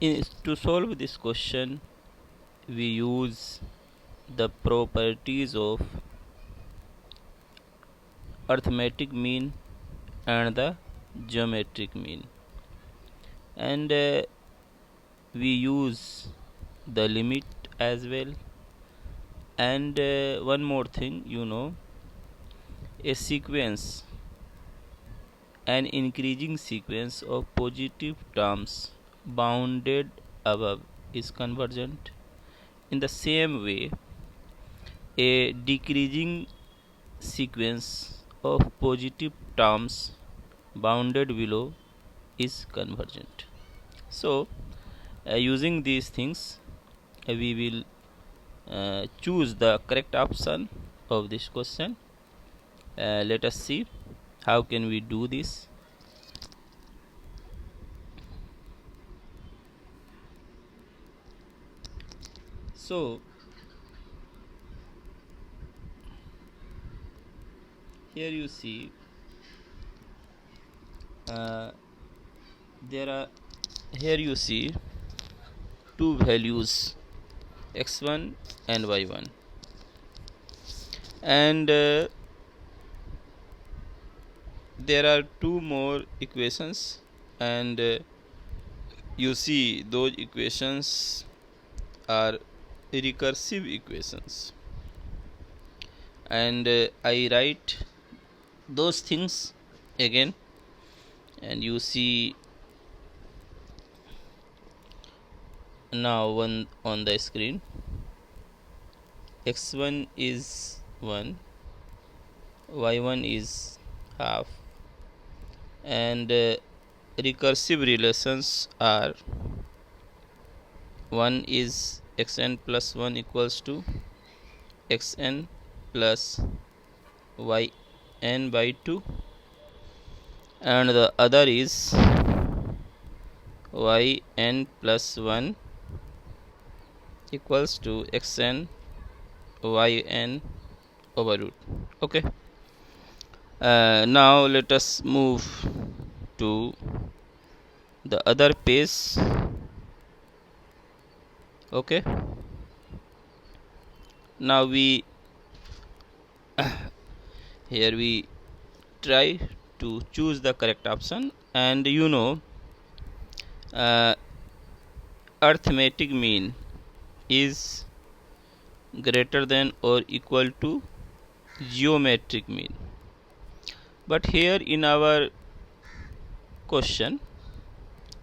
To solve this question, we use the properties of arithmetic mean and the geometric mean, and we use the limit as well. And one more thing, a sequence, an increasing sequence of positive terms bounded above is convergent. In the same way, a decreasing sequence of positive terms bounded below is convergent. So, using these things, we will choose the correct option of this question. Let us see how can we do this. So here you see there are here you see two values, x1 and y1, and there are two more equations, and you see those equations are recursive equations, and I write those things again, and you see now one on the screen. X1 is 1, y1 is half, and recursive relations are 1 is xn plus 1 equals to xn plus yn by 2, and the other is yn plus 1 equals to xn yn over root. Okay, now let us move to the other page. Okay, now we here we try to choose the correct option, and arithmetic mean is greater than or equal to geometric mean. But here in our question,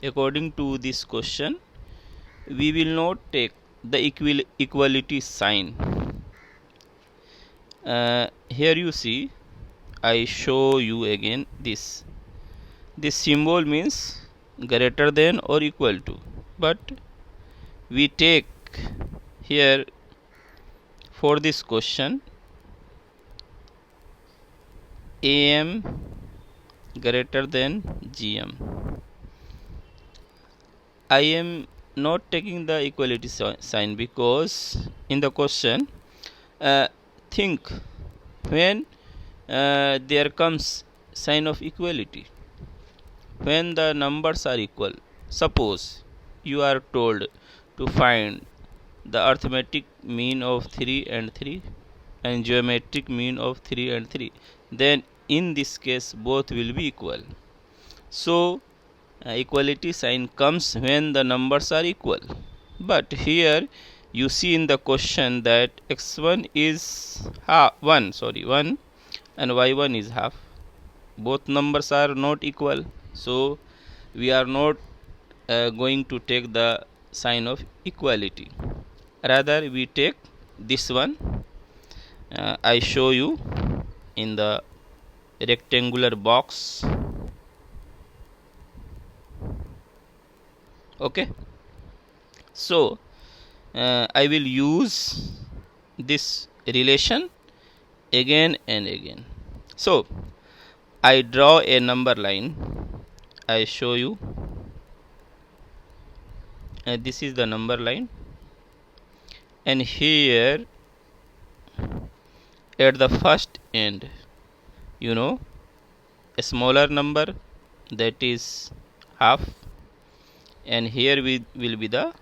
according to this question, we will not take the equality sign. Here you see, I show you again this symbol means greater than or equal to, but we take here for this question am greater than gm. I am not taking the equality sign because in the question think when there comes sign of equality, when the numbers are equal. Suppose you are told to find the arithmetic mean of 3 and 3 and geometric mean of 3 and 3, then in this case both will be equal. So equality sign comes when the numbers are equal. But here you see in the question that x1 is 1 and y1 is half. Both numbers are not equal, so we are not going to take the sign of equality. Rather we take this one. I show you in the rectangular box. Okay, so I will use this relation again and again. So I draw a number line. I show you, this is the number line, and here at the first end, a smaller number, that is half, and here will be the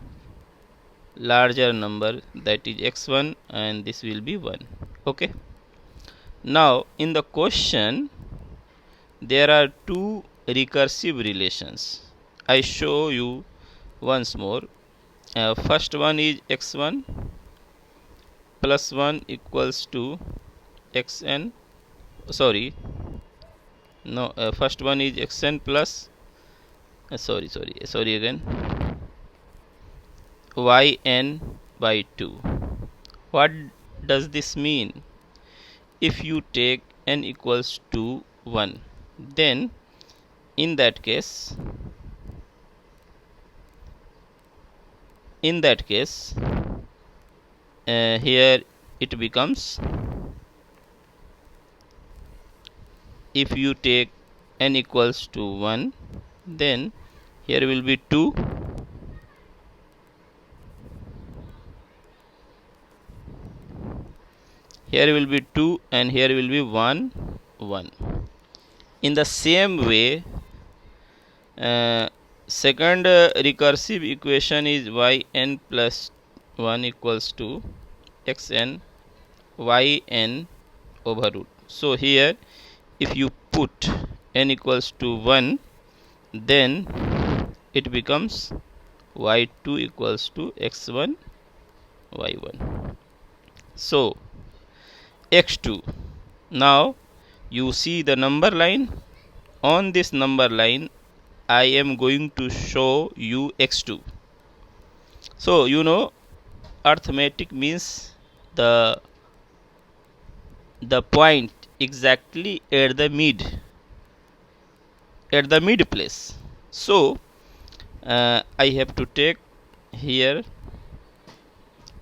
larger number, that is x1, and this will be 1. Okay. Now in the question there are two recursive relations. I show you once more. First one is x1 plus 1 equals to xn. Sorry, no. First one is xn plus. Sorry again. Yn by 2. What does this mean? If you take n equals to 1, then in that case here it becomes, if you take n equals to 1, then here will be 2, here will be 2, and here will be 1, 1. In the same way, second recursive equation is yn plus 1 equals to xn yn over root. So here if you put n equals to 1, then it becomes y2 equals to x1 y1. So x2. Now you see the number line. On this number line I am going to show you x2. So you know arithmetic means the point exactly at the mid place. So I have to take here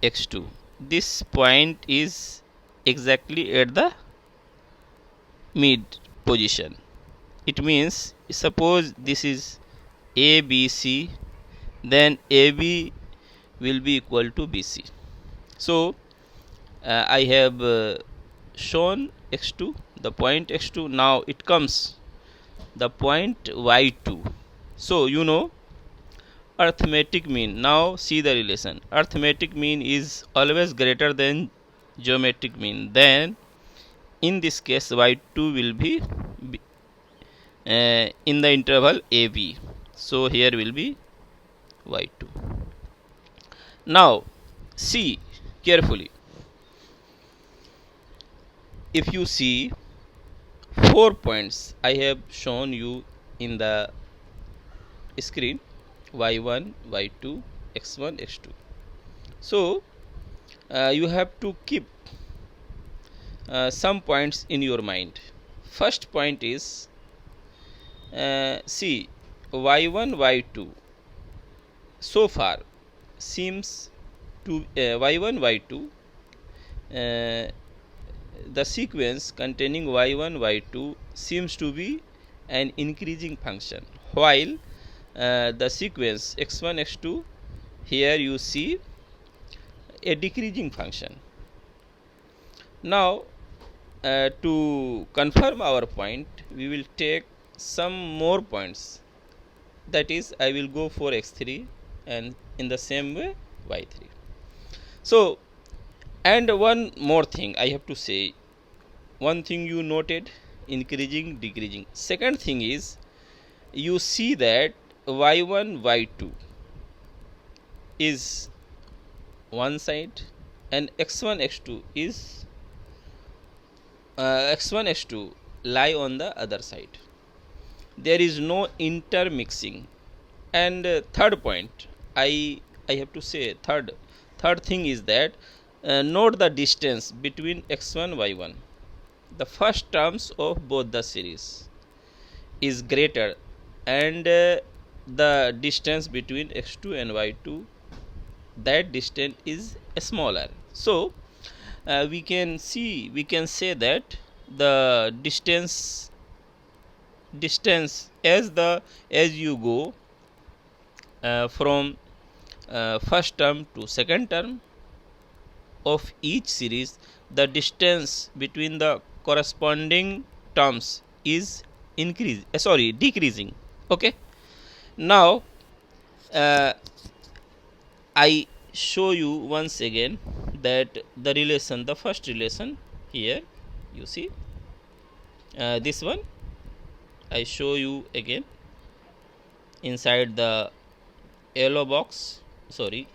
x2. This point is exactly at the mid position. It means, suppose this is A, B, C, then AB will be equal to BC. So I have shown x2, the point x2. Now it comes the point y2. So you know arithmetic mean. Now see the relation. Arithmetic mean is always greater than geometric mean. Then in this case y2 will be in the interval AB. So here will be y2. Now see carefully. If you see 4 points I have shown you in the screen, y1, y2, x1, x2. So you have to keep some points in your mind. First point is, see y1, y2 so far seems to y1, y2 the sequence containing y1, y2 seems to be an increasing function, while the sequence x1, x2, here you see a decreasing function. Now to confirm our point, we will take some more points. That is, I will go for x3 and in the same way y3. So, and one more thing I have to say. One thing you noted, increasing, decreasing. Second thing is, you see that y1, y2 is one side and x1, x2 is x1, x2 lie on the other side. There is no intermixing. And third point, I have to say, third thing is that note the distance between x1, y1. The first terms of both the series is greater, and the distance between x2 and y2, that distance is smaller. So we can say that the distance as you go from first term to second term of each series, the distance between the corresponding terms is decreasing. Okay. Now uh, I show you once again that the relation, the first relation here, you see this one. I show you again inside the yellow box, sorry,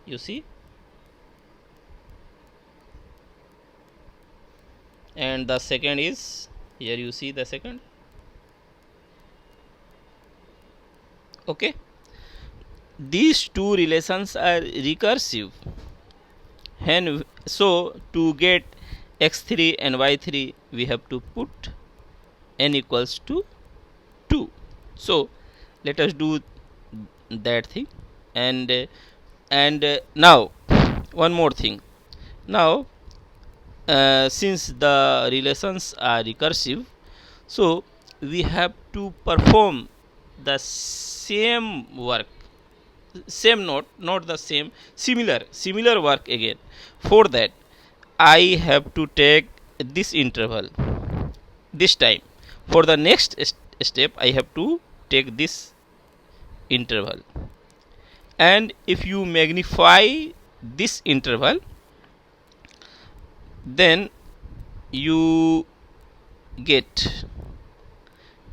you see, and the second is here, you see the second. Okay, these two relations are recursive, and so to get x3 and y3 we have to put n equals to 2. So let us do that thing. And now one more thing. Now since the relations are recursive, so we have to perform the same work, same, not the same, similar work again. For that I have to take this interval this time. For the next step I have to take this interval, and if you magnify this interval, then you get,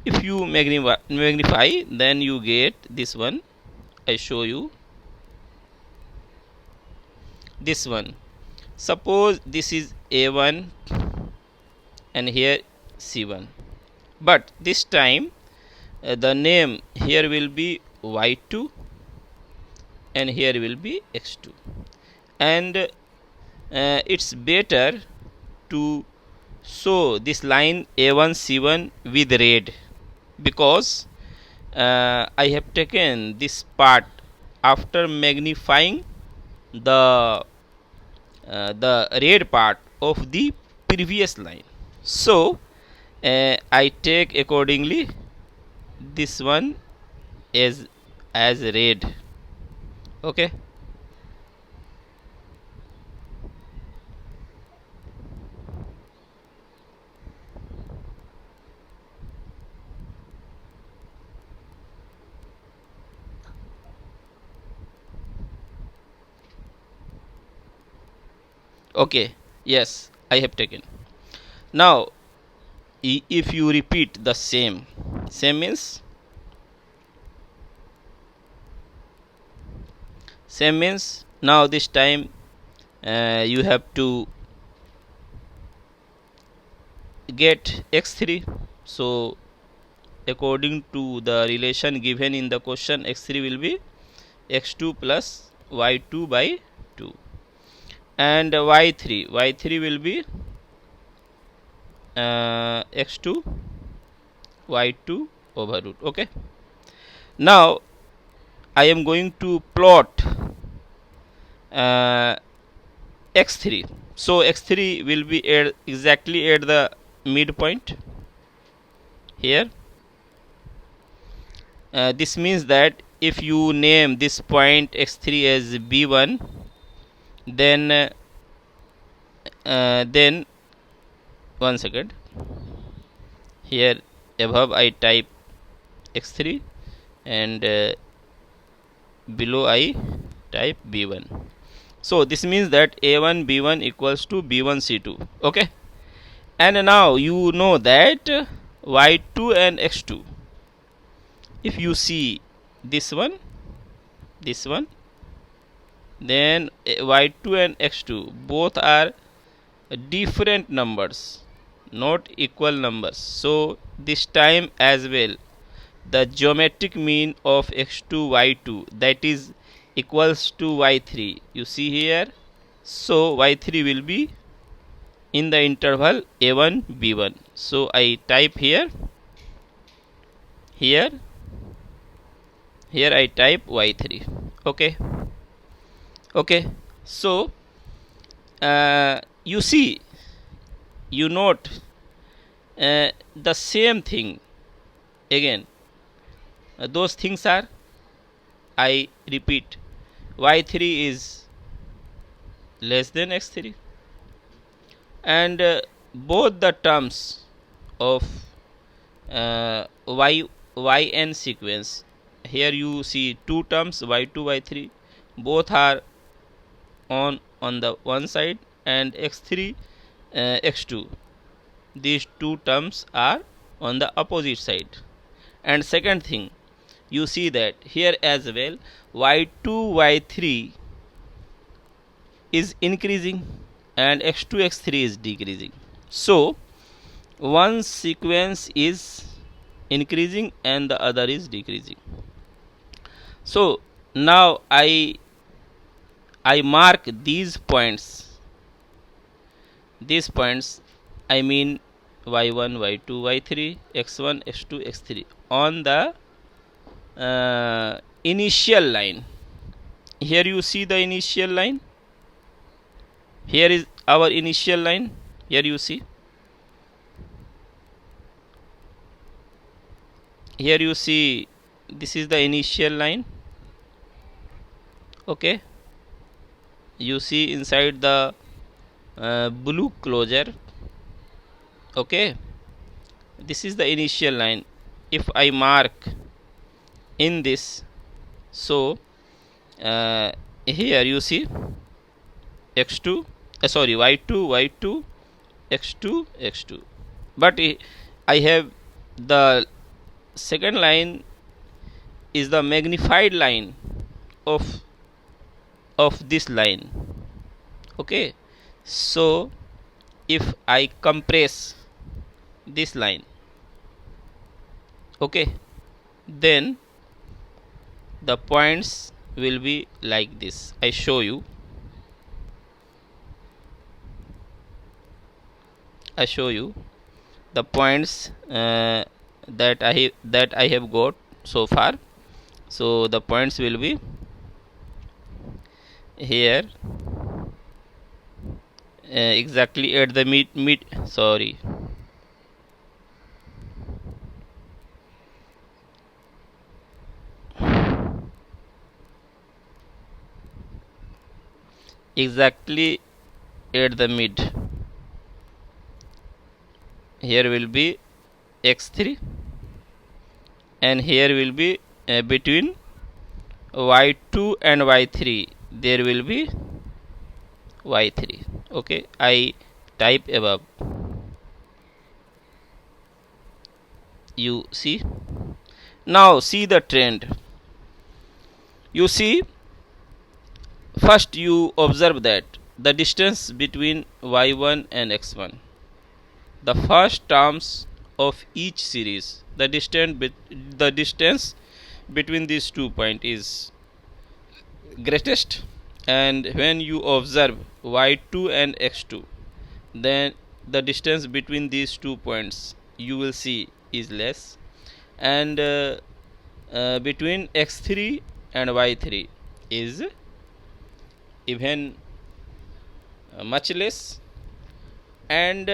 if you magnify, then you get this one. I show you this one. Suppose this is a1 and here c1, but this time the name here will be y2 and here will be x2, and it's better to show this line a1 c1 with red, because I have taken this part after magnifying the red part of the previous line. So I take accordingly this one as red. Okay. Okay, yes, I have taken. Now if you repeat the same means now this time you have to get x3. So according to the relation given in the question, x3 will be x2 plus y2 by 2, and y3 will be x2 y2 over root. Okay, now I am going to plot x3. So x3 will be exactly at the midpoint here. This means that if you name this point x3 as b1, then one second, here above I type x3 and below I type b1. So this means that a1 b1 equals to b1 c2. Okay, and now you know that y2 and x2, if you see this one, then y2 and x2 both are different numbers, not equal numbers. So this time as well, the geometric mean of x2 y2, that is equals to y3, you see here. So y3 will be in the interval a1 b1. So I type here I type y3. Okay, so you see, you note the same thing again. Those things are, I repeat, y3 is less than x3, and both the terms of yn sequence, here you see two terms y2 y3, both are on the one side, and x3 x2, these two terms are on the opposite side. And second thing, you see that here as well y2 y3 is increasing and x2 x3 is decreasing. So one sequence is increasing and the other is decreasing. So now I mark these points. These points I mean y1 y2 y3 x1 x2 x3 on the initial line. Here you see the initial line. Here is our initial line. Here you see. Here you see this is the initial line. Okay. You see inside the blue closure. Okay. This is the initial line. If I mark in this, so here you see x2 sorry y2 y2 x2 x2, but I have the second line is the magnified line of this line. Okay, so if I compress this line, okay, then the points will be like this. I show you. The points that I have got so far. So the points will be here exactly at the mid sorry exactly at the mid. Here will be x3 and here will be between y2 and y3 there will be y3. Okay, I type above. You see. Now see the trend. You see, first you observe that the distance between y1 and x1, the first terms of each series, the distance between these 2 points is greatest, and when you observe y2 and x2, then the distance between these 2 points you will see is less, and between x3 and y3 is even much less. And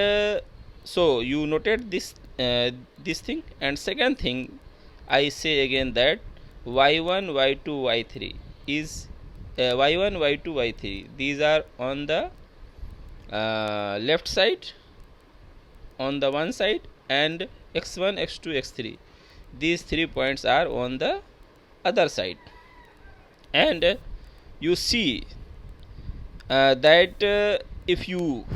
so you noted this thing. And second thing, I say again that y1 y2 y3 is y1 y2 y3, these are on the left side on the one side, and x1 x2 x3, these 3 points are on the other side. And you see that if you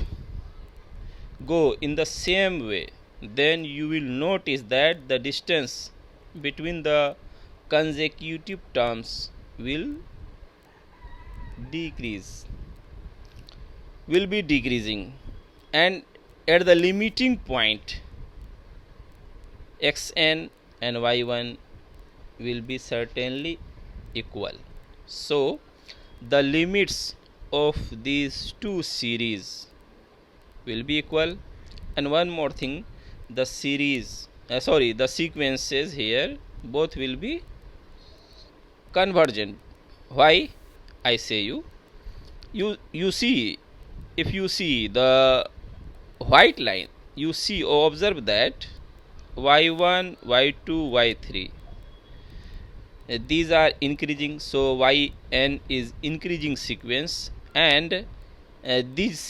go in the same way, then you will notice that the distance between the consecutive terms will be decreasing, and at the limiting point xn and y1 will be certainly equal. So the limits of these two series will be equal. And one more thing, the the sequences here both will be convergent. Why? I say you see, if you see the white line, you see or observe that y1 y2 y3 these are increasing, so yn is increasing sequence, and this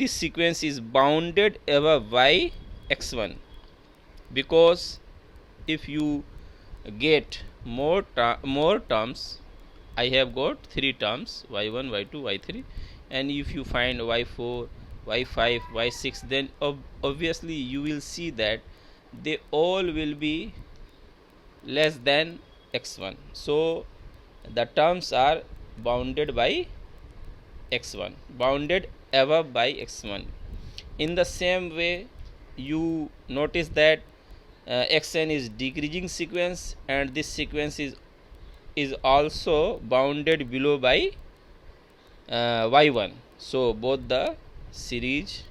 sequence is bounded above by x1, because if you get more terms, I have got 3 terms y1, y2, y3, and if you find y4, y5, y6, then obviously you will see that they all will be less than x1. So the terms are bounded by x1, bounded above by x1. In the same way, you notice that xn is decreasing sequence, and this sequence is also bounded below by y1. So both the series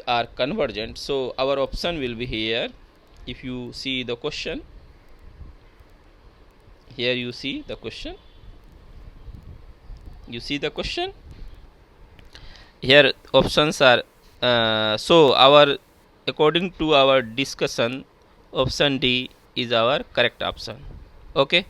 are convergent. So our option will be here. If you see the question, here you see the question. You see the question. Here options are so our, according to our discussion, option D is our correct option. Okay.